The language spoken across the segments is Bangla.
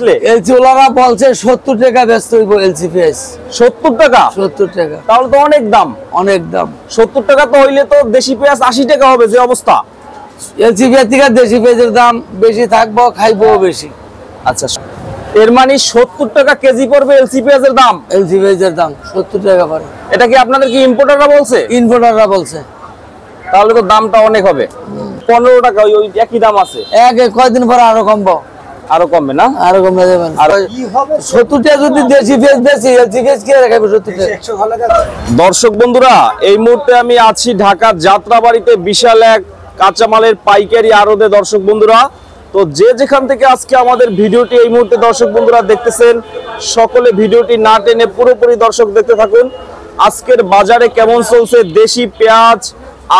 এলসি ওলারা বলছে 70 টাকা ব্যস্ত হইব এলসি পেঁয়াজ। 70 টাকা? 70 টাকা তাহলে তো অনেক দাম। অনেক দাম। 70 টাকা তো হইলে তো দেশি পেঁয়াজ 80 টাকা হবে যে অবস্থা। এলসি পেঁয়াজ থেকে দেশি পেঁয়াজের দাম বেশি থাকবো, খাইবো বেশি। আচ্ছা, এর মানে 70 টাকা কেজি পড়বে এলসি পেঁয়াজের দাম। এলসি পেঁয়াজের দাম 70 টাকা পড়ে। এটা কি আপনাদের কি ইম্পোর্টাররা বলছে? ইম্পোর্টাররা বলছে। তাহলে তো দামটা অনেক হবে। 15 টাকা ওই একই দাম আছে। কয়দিন পরে আরো কমবো। আরো কমবে না? আরো কমে যাবে। আর 70 টাকা যদি দেশি পেঁয়াজ বেশি, এলসি পেঁয়াজ কে রাখবে 70 টাকা? দর্শক বন্ধুরা, এই মুহূর্তে আমি আছি ঢাকার যাত্রাবাড়িতে বিশাল এক কাঁচামালের পাইকারি আড়তে। দর্শক বন্ধুরা, তো যে যেখান থেকে আজকে আমাদের ভিডিওটি এই মুহূর্তে দর্শক বন্ধুরা দেখতেছেন, সকলে ভিডিওটি না টেনে পুরোপুরি দর্শক দেখতে থাকুন। আজকের বাজারে কেমন চলছে দেশি পেঁয়াজ,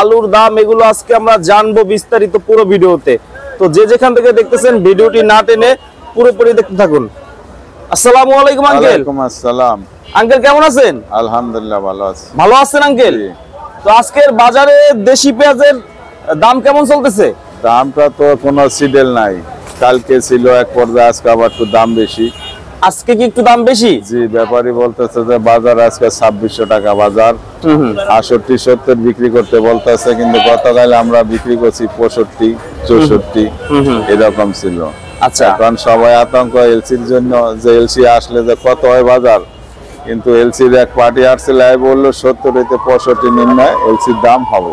আলুর দাম, এগুলো আজকে আমরা জানবো বিস্তারিত পুরো ভিডিওতে। তো যে যেখান থেকে দেখতেছেন ভিডিওটি না টেনে পুরোপুরি দেখতে থাকুন। আসসালামু আলাইকুম আঙ্কেল। ওয়ালাইকুম আসসালাম। আঙ্কেল কেমন আছেন? আলহামদুলিল্লাহ ভালো আছি। ভালো আছেন আঙ্কেল? তো আজকের বাজারে দেশি পেঁয়াজের দাম কেমন চলতেছে? দামটা তো কোনো সিডেল নাই। কালকে ছিল এক পর্যায়ে, আজকে আবার একটু দাম বেশি। আজকে কি একটু দাম বেশি? জি, ব্যাপারী বলতেছে যে বাজার আজকে 2600 টাকা বাজার। 68-70 বিক্রি করতে বলতেছে, কিন্তু গতকাল আমরা বিক্রি করছি 65-64 এরকম ছিল। আচ্ছা, এখন সবাই আতঙ্ক এলসির জন্য, যে এলসি আসলে যে কত হয় বাজার। কিন্তু এলসির এক পার্টি আসছিল, বললো 70 হইতে 65 নিম্নে এলসির দাম হবে।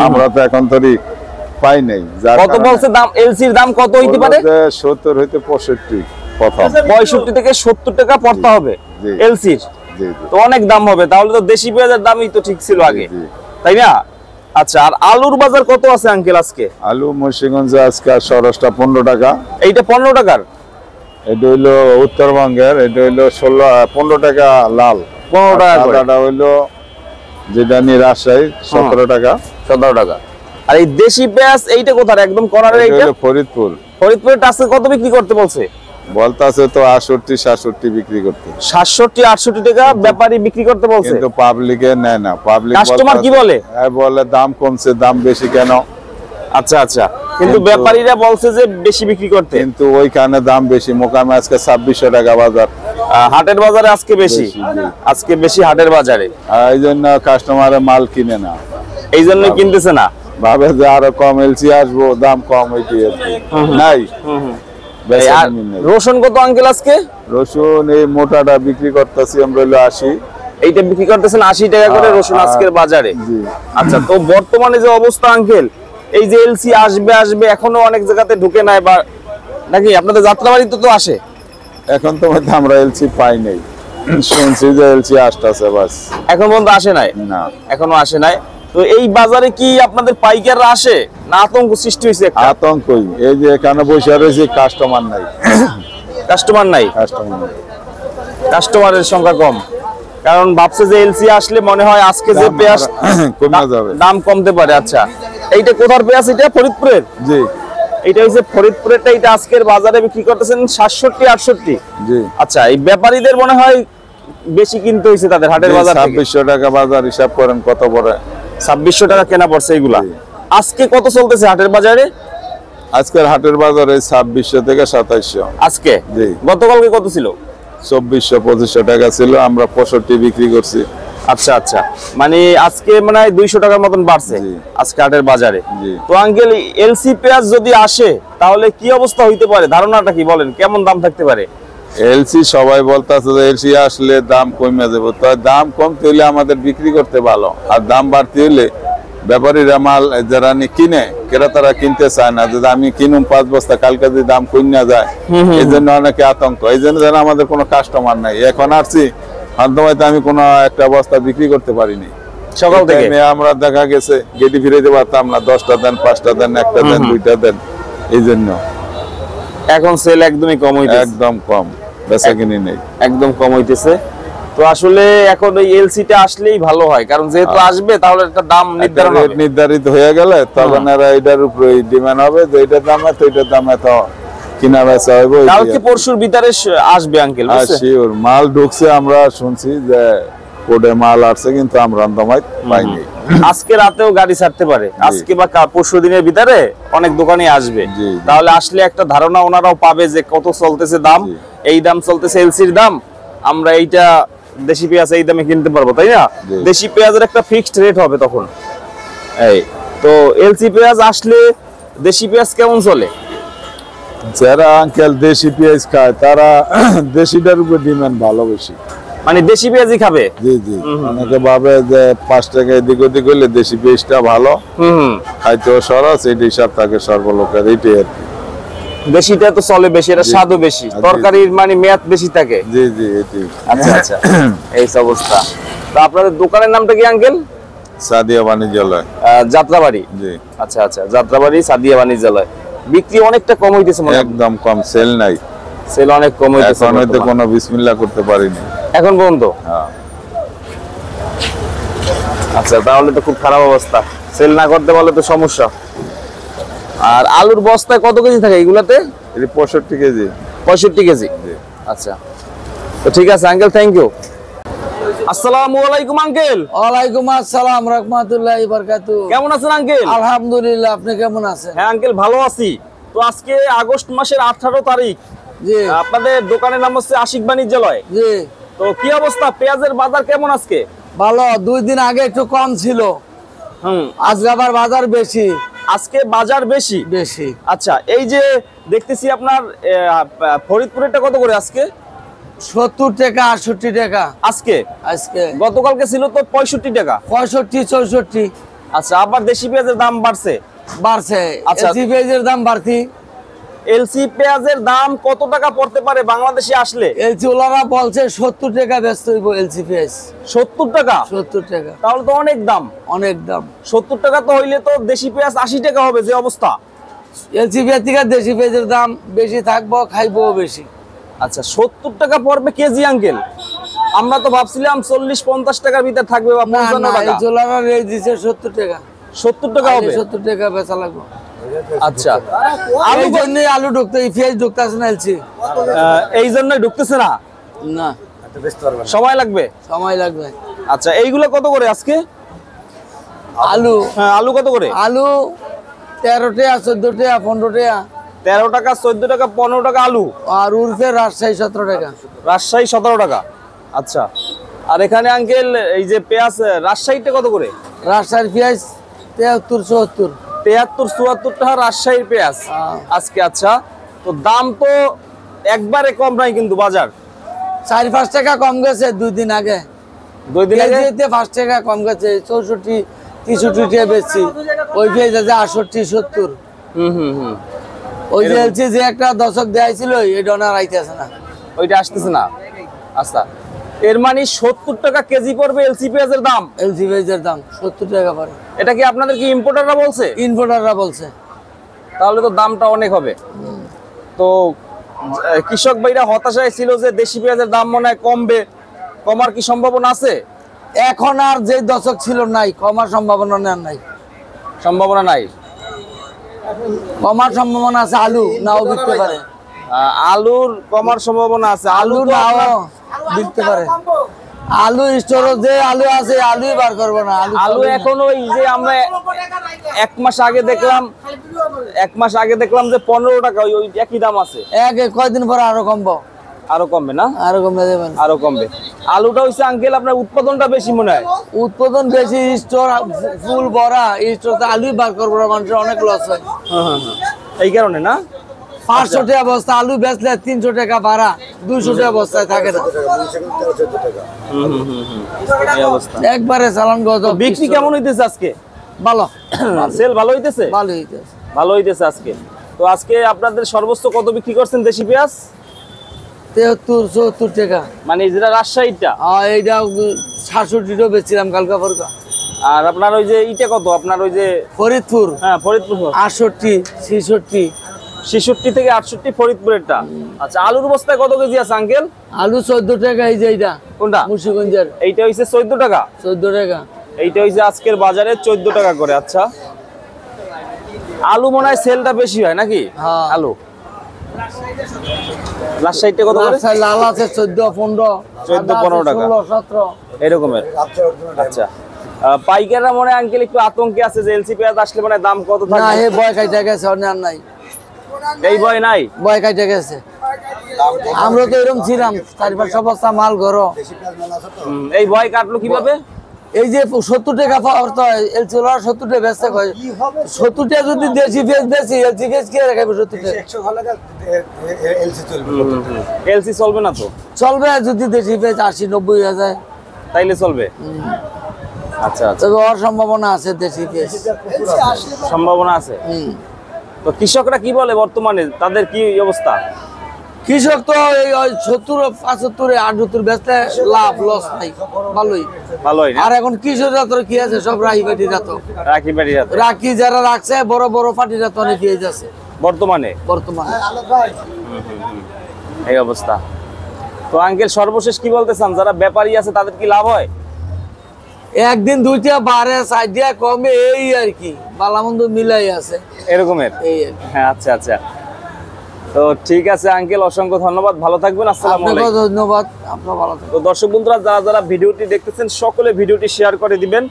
আমরা তো এখন তরি পাই নাই। কত বলছে দাম? এলসির দাম কত হইতে পারে? 70 হইতে 65 প্রথম। 65 থেকে 70 টাকা পড়তে হবে এলসির। তো অনেক দাম হবে। তাহলে তো দেশি পেঁয়াজের দামই তো ঠিক ছিল আগে, তাই না? আচ্ছা, আর আলুর বাজার কত আছে আঙ্কেল আজকে? আলু মুন্সিগঞ্জে আজকে সরসটা 15 টাকা। এইটা 15 টাকার? এটা হইলো উত্তরবঙ্গের, এটা হইলো 15 টাকা লাল। 15 টাকা। সাদাটা হইলো যেটা নিয়ে রাজশাহী 17 টাকা। 17 টাকা। আর এই দেশি পেঁয়াজ এইটা কোথায়? একদম কর্নারে এইটা ফরিদপুর। ফরিদপুরের আজকে কত বিক্রি করতে বলছে? বলতাছে তো 68-67 বিক্রি করতে। 67-68 টাকা ব্যাপারী বিক্রি করতে বলছে, কিন্তু পাবলিকে নেয় না। পাবলিক কাস্টমার কি বলে? বলে দাম কমছে, দাম বেশি কেন? আচ্ছা আচ্ছা, কিন্তু ব্যাপারীরা বলছে যে বেশি বিক্রি করতে। কিন্তু ওইখানে দাম বেশি। মোকামে আজকে 2600 টাকা বাজার। হাটের বাজারে আজকে বেশি। আজকে বেশি হাটের বাজারে, এই জন্য কাস্টমারে মাল কিনে না, এই জন্য কিনতেছে না। ভাবে যে আরো কম এলসি আসবো, দাম কম হইতে নাই। রসুন কত আঙ্কেল আজকে? রসুন এই মোটাটা বিক্রি করতেছি আমরা 80। এইটা বিক্রি করতেছেন 80 টাকা করে রসুন আজকের বাজারে। আচ্ছা, তো বর্তমানে যে অবস্থা আঙ্কেল, এই যে এলসি আসবে এখনো অনেক জায়গাতে ঢুকে নাই বা নাকি? আপনাদের যাত্রাবাড়িতে তো আসে। এখন তো আমরা এলসি পাই নাই, শুনছি যে এলসি আসতেছে, বাস এখন পর্যন্ত আসে নাই। না, এখনো আসে নাই। তো এই বাজারে কি আপনাদের পাইকাররা আসে না আতঙ্ক সৃষ্টি হয়েছে? আতঙ্কই। এই যে এখানে বসে রয়েছে, কাস্টমার নাই। কাস্টমার নাই? কাস্টমারের সংখ্যা কম, কারণ ভাবছে যে এলসি আসলে মনে হয় আজকে যে পেঁয়াজ কমে যাবে, দাম কমতে পারে। আচ্ছা, এইটা কোথার পেঁয়াজ? এটা ফরিদপুরের? জি, এটা হচ্ছে ফরিদপুরেরটা। এটা আজকের বাজারে বিক্রি করতেছেন 67-68। জি। আচ্ছা, এই ব্যাপারীদের মনে হয় বেশি কিনতে হয়েছে তাদের হাটের বাজার থেকে। 2600 টাকা বাজার, হিসাব করেন কত পড়ে। 2600 টাকা কেনা পড়ছে এইগুলা। আজকে কত চলতেছে হাটের বাজারে? আজকের হাটের বাজারে 2600 থেকে 2700। আজকে? জি। গতকালকে কত ছিল? 2400-2500 টাকা ছিল, আমরা 65 বিক্রি করছি। আচ্ছা আচ্ছা, মানে আজকে মনে হয় 200 টাকার মতন বাড়ছে আজকে হাটের বাজারে। তো আঙ্কেল, এলসি পেঁয়াজ যদি আসে তাহলে কি অবস্থা হইতে পারে? ধারণাটা কি বলেন, কেমন দাম থাকতে পারে? এলসি সবাই বলতেছে যে এলসি আসলে দাম কমে যাবে। তো দাম কমতে হলে আমাদের বিক্রি করতে ভালো, আর দাম বাড়তে হলে ব্যাপারীরা মাল যারা কিনে, ক্রেতারা কিনতে চায় না। যদি আমি কিনুম 5 বস্তা, কালকে যদি দাম কমে যায়, এই জন্য অনেকে আতঙ্ক। এই জন্য আমাদের কোনো কাস্টমার নাই। এখন আসছি, হয়তো আমি কোনো একটা বস্তা বিক্রি করতে পারিনি সকাল থেকে। আমরা দেখা গেছে গেটি ফিরাইতে পারতাম না। 10টা দেন, 5টা দেন, 1টা দেন, 2টা দেন। এই জন্য এখন সেল একদমই কম হইতেছে। একদম কম, বেচা কিনি নেই, একদম কম হইতেছে। তো আসলে এখন ওই এলসিটা আসলেই ভালো হয়, কারণ যেহেতু আসবে তাহলে একটা দাম নির্ধারিত হয়ে গেলে তখন এরা এটার উপরে ডিমান্ড হবে যে এটার দামে, তো এটার দামে তো কিনা বেচা হবে। কালকে পরশুর ভিতরে আসবে আঙ্কেল? শিওর, মাল ঢুকছে, আমরা শুনছি যে কোডে মাল আসছে, কিন্তু আমরা দমাই পাইনি। আজকে রাতেও গাড়ি ছাড়তে পারে, আজকে বা পরশু দিনের ভিতরে অনেক দোকানে আসবে। তাহলে আসলে একটা ধারণা ওনারাও পাবে যে কত চলতেছে দাম, এই দাম চলতেছে এলসির দাম, আমরা এইটা দেশি পেঁয়াজ এই দামে কিনতে পারবো, তাই না? দেশি পেঁয়াজের একটা ফিক্সড রেট হবে তখন। এই তো এলসি পেঁয়াজ আসলে দেশি পেঁয়াজ কেমন চলে? যারা আঙ্কেল দেশি পেঁয়াজ খায় তারা দেশিটার উপর ডিমান্ড ভালো বেশি, মানে দেশি পেঁয়াজই খাবে। জি জি, অনেকে ভাবে যে 5 টাকা এদিক ওদিক হলে দেশি পেঁয়াজটা ভালো, খাইতেও সহজ, এই হিসাব থাকে সর্বলোকের, এইটাই আর কি। দেশিটা তো চলে বেশি, এটা স্বাদও বেশি, তরকারির মানে মেয়াদ বেশি থাকে। জি জি, এটাই। আচ্ছা আচ্ছা, এই অবস্থা। তো আপনাদের দোকানের নামটা কি আঙ্কেল? সাদিয়া বাণিজ্যালয়, যাত্রাবাড়ি। জি। আচ্ছা আচ্ছা, যাত্রাবাড়ি সাদিয়া বাণিজ্যালয়। বিক্রি অনেকটা কম হইতেছে মনে হয়। একদম কম, সেল নাই, সেল অনেক কম হইতেছে এখন হইতে কোনো বিসমিল্লাহ করতে পারিনি এখন পর্যন্ত। হ্যাঁ। আচ্ছা, তাহলে তো খুব খারাপ অবস্থা, সেল না করতে পারলে তো সমস্যা। আর আলুর বস্তায় কত কেজি থাকে এইগুলাতে? এটা 65 কেজি। 65 কেজি। আচ্ছা, তো ঠিক আছে আঙ্কেল, থ্যাংক ইউ। আসসালামু আলাইকুম আঙ্কেল। ওয়ালাইকুম আসসালাম রাহমাতুল্লাহি ওয়া বারাকাতুহু। কেমন আছেন আঙ্কেল? আলহামদুলিল্লাহ, আপনি কেমন আছেন? হ্যাঁ আঙ্কেল, ভালো আছি। তো আজকে আগস্ট মাসের 18 তারিখ, জি আপনাদের দোকানের নাম হচ্ছে আশিক বাণিজ্যালয়। জি, তো কি অবস্থা, পেঁয়াজের বাজার কেমন আজকে? ভালো। 2 দিন আগে একটু কম ছিল, আজকে আবার বাজার বেশি। আজকে বাজার বেশি বেশি। আচ্ছা, এই যে দেখতেছি আপনার ফরিদপুরেরটা কত করে আজকে? 70 টাকা 68 টাকা আজকে। আজকে। গতকালকে ছিল তো 65 টাকা। 65 64 আচ্ছা, আবার দেশি পেঁয়াজের দাম বাড়ছে। বাড়ছে। আচ্ছা। এলসি পেঁয়াজের দাম বাড়তি। এলসি পেঁয়াজের দাম কত টাকা পড়তে পারে বাংলাদেশে আসলে? এলসি ওলারা বলছে 70 টাকা ব্যস্ত হইব এলসি পেঁয়াজ। 70 টাকা? 70 টাকা, তাহলে তো অনেক দাম। অনেক দাম। 70 টাকা তো হইলে তো দেশি পেঁয়াজ 80 টাকা হবে, যে অবস্থা। এলসি পেঁয়াজ থেকে দেশি পেঁয়াজের দাম বেশি থাকবো, খাইবো বেশি। আচ্ছা, 70 টাকা পড়বে কেজি আঙ্কেল? আমরা তো ভাবছিলাম 40-50 টাকার ভিতর থাকবে বা না 55 না, টাকা। এই জোলারা রেট দিছে 70 টাকা। 70 টাকা হবে? 70 টাকা বেচা লাগবে। আচ্ছা, আলু জন্যই আলু ঢুকতে, পেঁয়াজ ঢুকতেছে না এলসি। এই জন্যই ঢুকতেছে না? না, সময় লাগবে। সময় লাগবে। আচ্ছা, এইগুলো কত করে আজকে? আলু, হ্যাঁ, আলু কত করে? আলু 13 টাকা 14 টাকা 15 টাকা। 13 টাকা 14 টাকা 15 টাকা আলু। আর উর্ফে রাজশাহী 17 টাকা। রাজশাহী 17 টাকা। আচ্ছা, আর এখানে আঙ্কেল এই যে পেঁয়াজ রাজশাহীটা কত করে? রাজশাহীর পেঁয়াজ 73 74। 73-74 টাকা রাজশাহীর পেঁয়াজ আজকে। আচ্ছা, তো দাম তো একবারে কম নাই কিন্তু বাজার। 4-5 টাকা কম গেছে 2 দিন আগে। 2 দিন আগে 5 টাকা কম গেছে, 64 63 টাকা বেচছি। ওই পেঁয়াজ আছে 68 70। ওই যে এলসি যে একটা দশক দেয়াইছিল এটা না আইতেছে না, ওইটা আসতেছে না। আচ্ছা, এর মানে 70 টাকা কেজি পড়বে এলসি পেঁয়াজের দাম। এলসি পেঁয়াজের দাম 70 টাকা পড়ে। এটা কি আপনাদের কি ইম্পোর্টাররা বলছে? ইম্পোর্টাররা বলছে। তাহলে তো দামটা অনেক হবে। তো কৃষক ভাইরা হতাশায় ছিল যে দেশি পেঁয়াজের দাম মনে হয় কমবে, কমার কি সম্ভাবনা আছে? এখন আর যে দশক ছিল নাই, কমার সম্ভাবনা নাই। সম্ভাবনা নাই। কমার সম্ভাবনা আছে, আলু নাও বিকতে পারে। আলুর কমার সম্ভাবনা আছে, আলু তো নাও আপনার- বিকতে পারে। আলু স্টোরে যে আলু আছে আলুই বার করবো না। আলু এখন ওই যে আমরা 1 মাস আগে দেখলাম, 1 মাস আগে দেখলাম যে 15 টাকা, ওই একই দাম আছে। কয়দিন পরে আরো কমবো। আরো কমবে না? আরো কমে দেবেন। আরো কমবে। আলুটা হইছে আঙ্কেল আপনার উৎপাদনটা বেশি মনে হয়। উৎপাদন বেশি, স্টোর ফুল ভরা, স্টোরতে আলুই বার করবো না, মানুষের অনেক লস হয়। এই কারণে না? 500 টাকা বস্তা আলু বেচলে 300 টাকা ভাড়া, 200 টাকা বস্তায় থাকে না। এই অবস্থা। একবারে চালান গত। বিক্রি কেমন হইতেছে আজকে? ভালো, সেল ভালো হইতেছে? ভালো হইতেছে। ভালো হইতেছে আজকে। তো আজকে আপনাদের সর্বোচ্চ কত বিক্রি করছেন দেশি পেঁয়াজ? 73 74 টাকা। মানে যেটা রাজশাহীটা। এইটা 67 বেচছিলাম কালকা পরকা। আর আপনার ওই যে ইটা কত, আপনার ওই যে ফরিদপুর হ্যাঁ ফরিদপুর 68 66। 66 থেকে 68 ফরিদপুরেরটা। আচ্ছা, আলুর বস্তায় কত কেজি আছে আঙ্কেল? আলু 14 টাকা। এই যে এইটা কোনটা? মুন্সিগঞ্জের এইটা হইছে 14 টাকা। 14 টাকা। এইটা হইছে আজকের বাজারে 14 টাকা করে। আচ্ছা, আলু মনে হয় সেলটা বেশি হয় নাকি? হ্যাঁ। আলু রাজশাহীতে কত করে? রাজশাহী লাল আছে 14 15 14-15 টাকা। 16 17 এরকমের। আচ্ছা, পাইকাররা মনে হয় আঙ্কেল একটু আতঙ্কে আছে যে এলসি পেঁয়াজ আসলে মানে দাম কত না, থাকবে। হে বয় কাইটা গেছে, অন্য আর নাই। এই ভয় নাই? বয় কাইটা গেছে। আমরা তো এরকম ছিলাম 4-5 বস্তা মাল ঘরো। এই ভয় কাটলো কিভাবে? এই যে 70 টাকা পাওয়ার তো এলসি 70 টাকা বেচতে কয়, 70 টাকা যদি দেশি পেঁয়াজ বেশি এলসি পেঁয়াজ কে রাখাবে 70 টাকা? এলসি চলবে না তো? চলবে যদি দেশি পেঁয়াজ 80-90 হয়ে যায়, তাইলে চলবে। আচ্ছা আচ্ছা, তবে হওয়ার সম্ভাবনা আছে দেশি পেঁয়াজ। সম্ভাবনা আছে। তো কৃষকরা কি বলে বর্তমানে, তাদের কি অবস্থা? কৃষক তো এই 70-75-78 বেচতে লাভ লস নাই, ভালোই ভালোই না? আর এখন কৃষকরা তো কি আছে, সব রাখি পাটিরা তো রাখি বাড়ি যাতে রাখি যারা রাখছে বড় বড় পাটিরা তো অনেক পেঁয়াজ আছে বর্তমানে বর্তমানে। এই অবস্থা। তো আঙ্কেল সর্বশেষ কি বলতে চান, যারা ব্যাপারী আছে তাদের কি লাভ হয়? একদিন 2টা বাড়ে 4টা কমে, এই আর কি বালামন্দ মিলাই আছে এরকমের? এই আর কি। হ্যাঁ, আচ্ছা আচ্ছা। তো ঠিক আছে আঙ্কেল, অসংখ্য ধন্যবাদ, ভালো থাকবেন, আসসালামু আপনাকেও আলাইকুম। ধন্যবাদ, আপনারা ভালো থাকবেন। তো দর্শক বন্ধুরা, যারা যারা ভিডিওটি দেখতেছেন সকলে ভিডিওটি শেয়ার করে দিবেন।